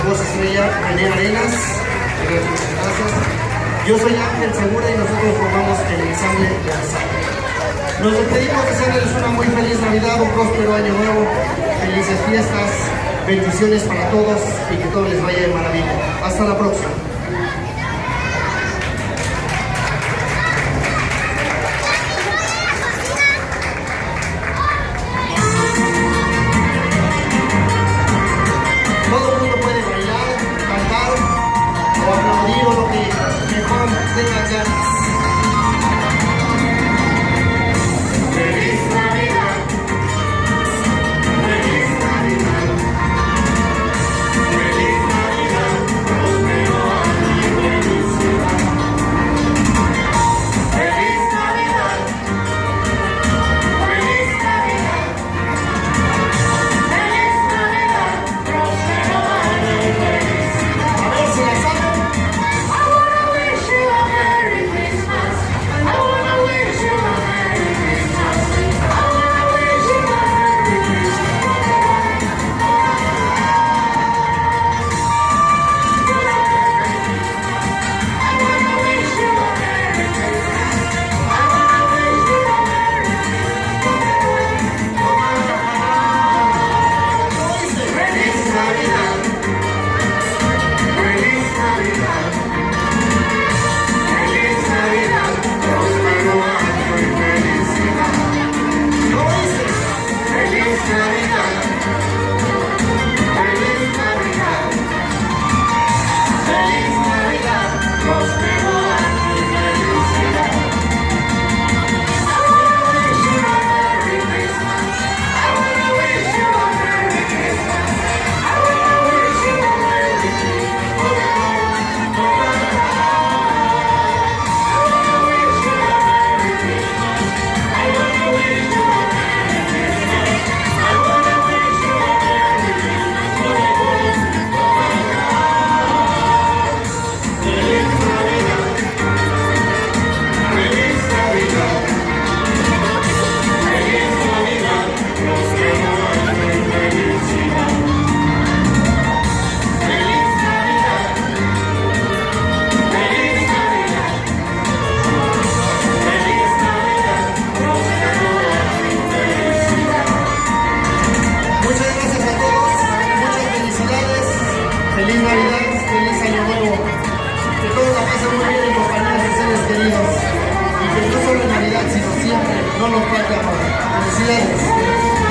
voz estrella René Arenas. Gracias. Yo soy Ángel Segura y nosotros formamos el ensamble de Alzate. Nos despedimos deseándoles una muy feliz Navidad, un próspero año nuevo, felices fiestas, bendiciones para todos y que todo les vaya de maravilla. Hasta la próxima. Todo el mundo puede bailar, cantar o aplaudir o lo que mejor tenga ganas. Feliz Navidad, feliz Año Nuevo, que todos la pasen muy bien en compañía de sus seres queridos y que no solo en Navidad, sino siempre no nos falte amor. Felicidades.